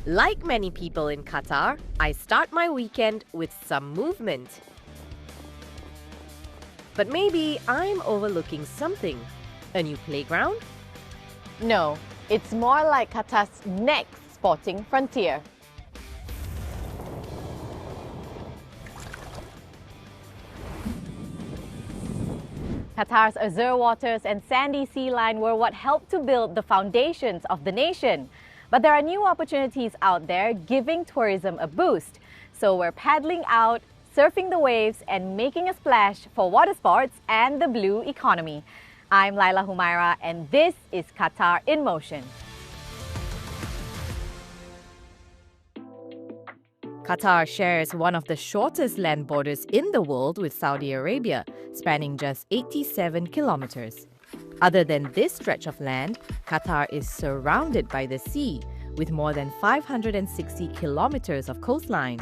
Like many people in Qatar, I start my weekend with some movement. But maybe I'm overlooking something. A new playground? No, it's more like Qatar's next sporting frontier. Qatar's azure waters and sandy sea line were what helped to build the foundations of the nation. But there are new opportunities out there giving tourism a boost. So we're paddling out, surfing the waves and making a splash for water sports and the blue economy. I'm Laila Humaira and this is Qatar in Motion. Qatar shares one of the shortest land borders in the world with Saudi Arabia, spanning just 87 kilometers. Other than this stretch of land, Qatar is surrounded by the sea, with more than 560 kilometers of coastline.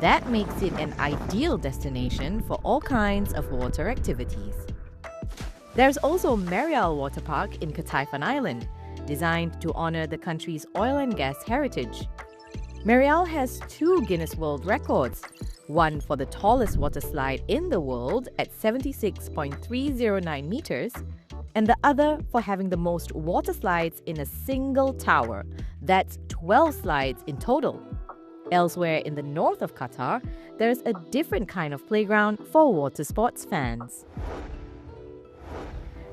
That makes it an ideal destination for all kinds of water activities. There's also Marial Water Park in Kataifan Island, designed to honor the country's oil and gas heritage. Marial has 2 Guinness World Records, one for the tallest water slide in the world at 76.309 meters, and the other for having the most water slides in a single tower. That's 12 slides in total. Elsewhere in the north of Qatar, there's a different kind of playground for water sports fans.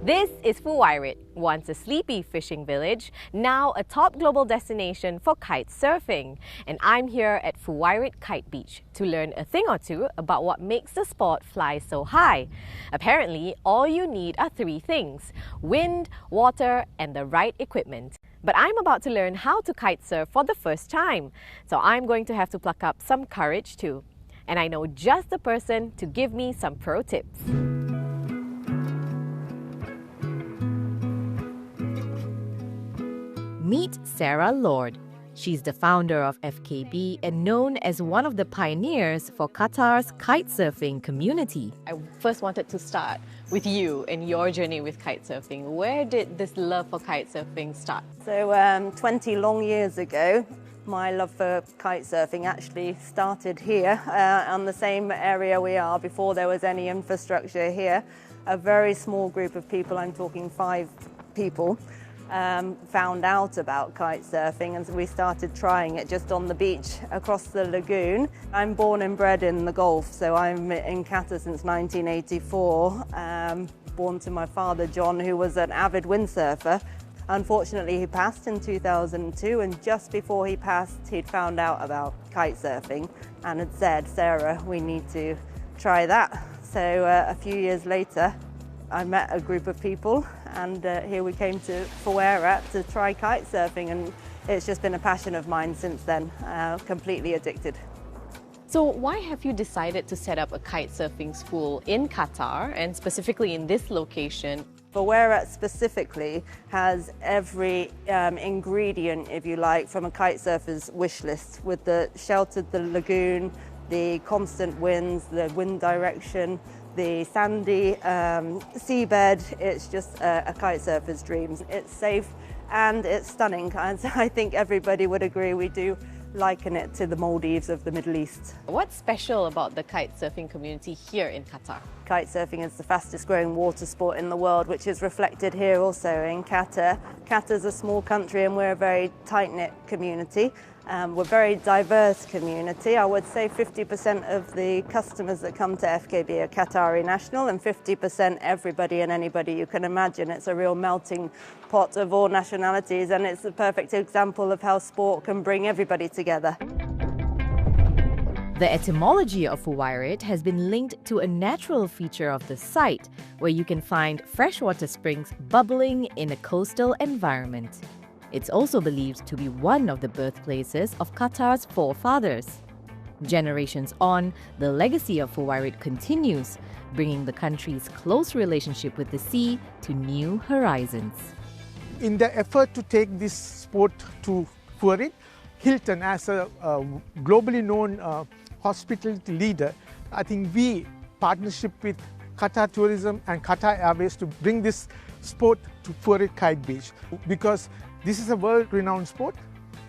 This is Fuwairit, once a sleepy fishing village, now a top global destination for kite surfing. And I'm here at Fuwairit Kite Beach to learn a thing or two about what makes the sport fly so high. Apparently, all you need are 3 things: wind, water, and the right equipment. But I'm about to learn how to kite surf for the first time, so I'm going to have to pluck up some courage too. And I know just the person to give me some pro tips. Meet Sarah Lord. She's the founder of FKB and known as one of the pioneers for Qatar's kite surfing community. I first wanted to start with you and your journey with kite surfing. Where did this love for kite surfing start? So 20 long years ago, my love for kite surfing actually started here on the same area we are before there was any infrastructure here. A very small group of people, I'm talking 5 people, found out about kite surfing and we started trying it just on the beach across the lagoon. I'm born and bred in the Gulf, so I'm in Qatar since 1984, born to my father John, who was an avid windsurfer. Unfortunately, he passed in 2002, and just before he passed, he'd found out about kite surfing and had said, "Sarah, we need to try that." So a few years later, I met a group of people and here we came to Fuwairit to try kite surfing, and it's just been a passion of mine since then, completely addicted. So why have you decided to set up a kite surfing school in Qatar and specifically in this location? Fuwairit specifically has every ingredient, if you like, from a kite surfer's wish list, with the sheltered the lagoon, the constant winds, the wind direction, the sandy seabed. It's just a kite surfer's dreams. It's safe and it's stunning. And I think everybody would agree we do liken it to the Maldives of the Middle East. What's special about the kite surfing community here in Qatar? Kite surfing is the fastest growing water sport in the world, which is reflected here also in Qatar. Qatar's a small country and we're a very tight-knit community. We're a very diverse community. I would say 50% of the customers that come to FKB are Qatari national and 50% everybody and anybody you can imagine. It's a real melting pot of all nationalities, and it's a perfect example of how sport can bring everybody together. The etymology of Fuwairit has been linked to a natural feature of the site, where you can find freshwater springs bubbling in a coastal environment. It's also believed to be one of the birthplaces of Qatar's forefathers. Generations on, the legacy of Fuwairit continues, bringing the country's close relationship with the sea to new horizons. In the effort to take this sport to Fuwairit, Hilton, as a globally known hospitality leader, I think we partnership with Qatar Tourism and Qatar Airways to bring this sport to Fuwairit Kite Beach, because this is a world-renowned sport.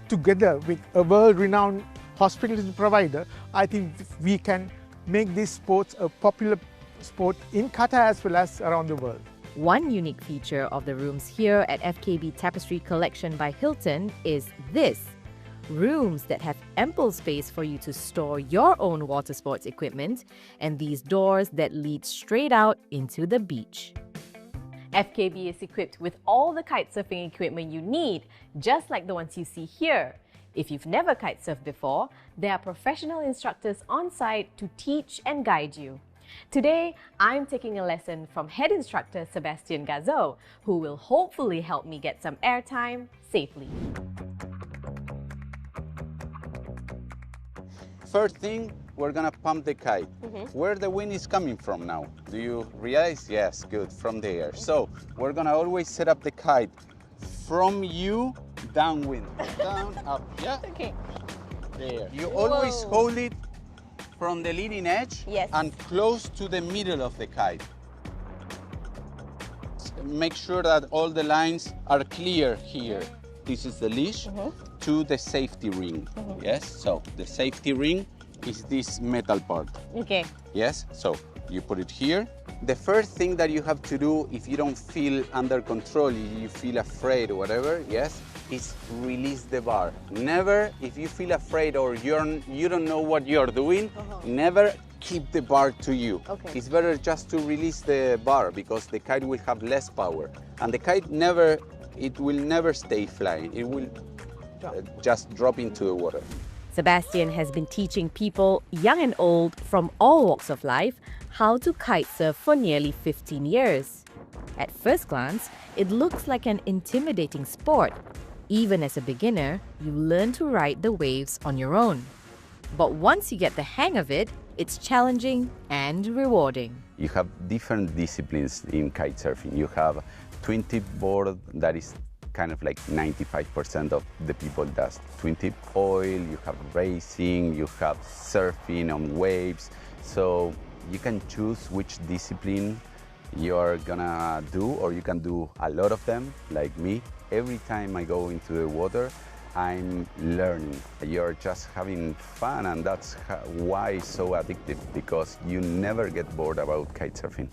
together with a world-renowned hospitality provider, I think we can make these sports a popular sport in Qatar as well as around the world. One unique feature of the rooms here at FKB Tapestry Collection by Hilton is this: rooms that have ample space for you to store your own water sports equipment and these doors that lead straight out into the beach. FKB is equipped with all the kite surfing equipment you need, just like the ones you see here. If you've never kite surfed before, there are professional instructors on site to teach and guide you. Today, I'm taking a lesson from head instructor Sebastian Gazo, who will hopefully help me get some airtime safely. First thing, we're gonna pump the kite. Where the wind is coming from now? Do you realize? Yes, good, from the air. So we're gonna always set up the kite from you downwind. Down, up, yeah? Okay. There. You always hold it from the leading edge and close to the middle of the kite. Make sure that all the lines are clear here. This is the leash to the safety ring. Yes, so the safety ring is this metal part. Okay. Yes, so you put it here. The first thing that you have to do if you don't feel under control, you feel afraid or whatever, yes, is release the bar. Never, if you feel afraid or you don't know what you're doing, never keep the bar to you. Okay. It's better just to release the bar because the kite will have less power. And the kite it will never stay flying. It will just drop into the water. Sebastian has been teaching people, young and old, from all walks of life, how to kite surf for nearly 15 years. At first glance, it looks like an intimidating sport. Even as a beginner, you learn to ride the waves on your own. But once you get the hang of it, it's challenging and rewarding. You have different disciplines in kite surfing. You have twin tip board, that is kind of like 95% of the people does twin tip. Oil, you have racing, you have surfing on waves. So you can choose which discipline you're gonna do, or you can do a lot of them, like me. Every time I go into the water, I'm learning. You're just having fun, and that's why it's so addictive, because you never get bored about kite surfing.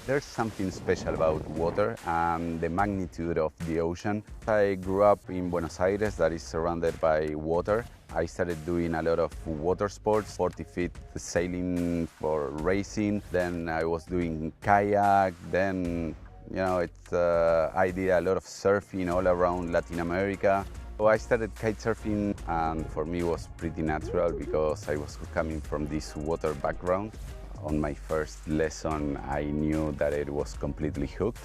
There's something special about water and the magnitude of the ocean. I grew up in Buenos Aires, that is surrounded by water. I started doing a lot of water sports, 40 feet sailing for racing. Then I was doing kayak. Then, I did a lot of surfing all around Latin America. So I started kite surfing, and for me it was pretty natural because I was coming from this water background. On my first lesson, I knew that it was completely hooked.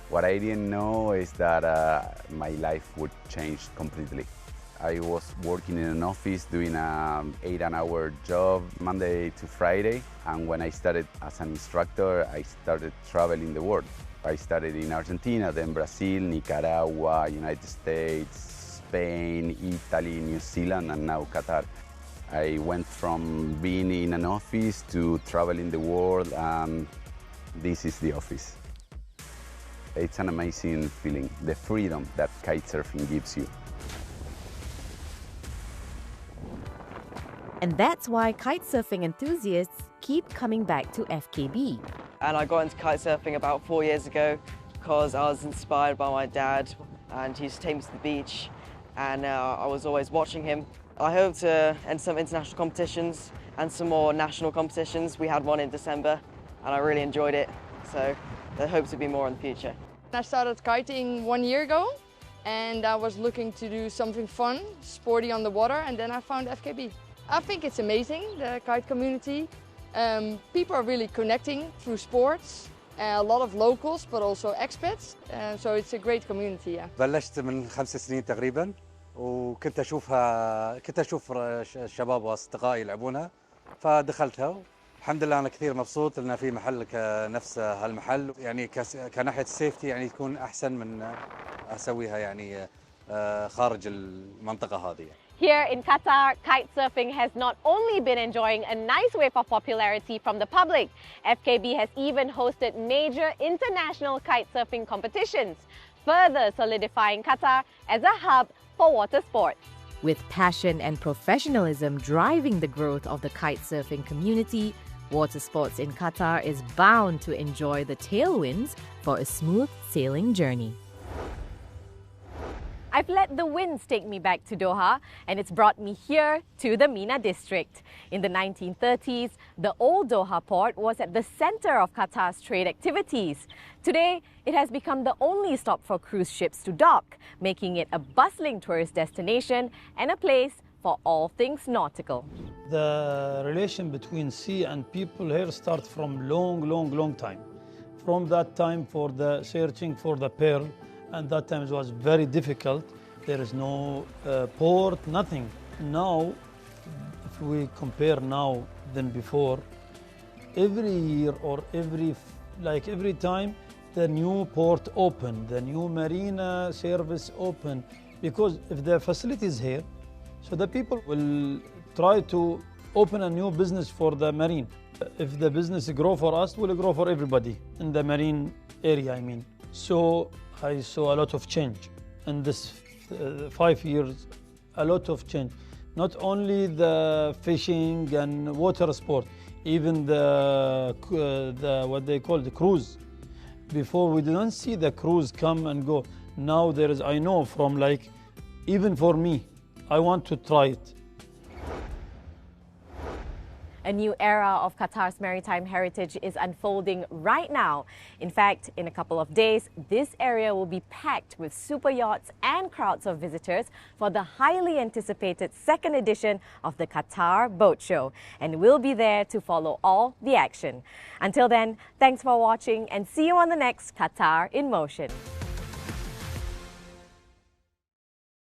What I didn't know is that my life would change completely. I was working in an office doing an 8-hour job Monday to Friday, and when I started as an instructor, I started traveling the world. I started in Argentina, then Brazil, Nicaragua, United States, Spain, Italy, New Zealand, and now Qatar. I went from being in an office to traveling the world, and this is the office. It's an amazing feeling, the freedom that kite surfing gives you. And that's why kite surfing enthusiasts keep coming back to FKB. And I got into kite surfing about 4 years ago because I was inspired by my dad, and he used to take me to the beach, and I was always watching him. I hope to enter some international competitions and some more national competitions. We had one in December and I really enjoyed it, so I hope to be more in the future. I started kiting 1 year ago, and I was looking to do something fun, sporty on the water, and then I found FKB. I think it's amazing, the kite community. People are really connecting through sports. A lot of locals but also expats, so it's a great community. Yeah. بلشت من 5 سنين تقريبا، وكنت اشوف الشباب واصدقائي يلعبونها، فدخلتها. الحمد لله انا كثير مبسوط لان في محل كنفس هالمحل، يعني كناحيه السيفتي يعني يكون احسن من اسويها يعني خارج المنطقه هذه. Here in Qatar, kite surfing has not only been enjoying a nice wave of popularity from the public, FKB has even hosted major international kite surfing competitions, further solidifying Qatar as a hub for water sports. With passion and professionalism driving the growth of the kitesurfing community, water sports in Qatar is bound to enjoy the tailwinds for a smooth sailing journey. I've let the winds take me back to Doha, and it's brought me here to the MENA district. In the 1930s, the old Doha port was at the center of Qatar's trade activities. Today, it has become the only stop for cruise ships to dock, making it a bustling tourist destination and a place for all things nautical. The relation between sea and people here starts from long time. From that time for the searching for the pearl, and that time it was very difficult. There is no port, nothing. Now, if we compare now than before, every year or every time, the new port open, the new marina service open, because if the facility is here, so the people will try to open a new business for the marine. If the business grow for us, will grow for everybody in the marine area, I mean. So I saw a lot of change in this 5 years, a lot of change. Not only the fishing and water sport, even the what they call the cruise. Before we didn't see the cruise come and go. Now there is, I know from like, even for me, I want to try it. A new era of Qatar's maritime heritage is unfolding right now. In fact, in a couple of days, this area will be packed with super yachts and crowds of visitors for the highly anticipated second edition of the Qatar Boat Show. And we'll be there to follow all the action. Until then, thanks for watching and see you on the next Qatar in Motion.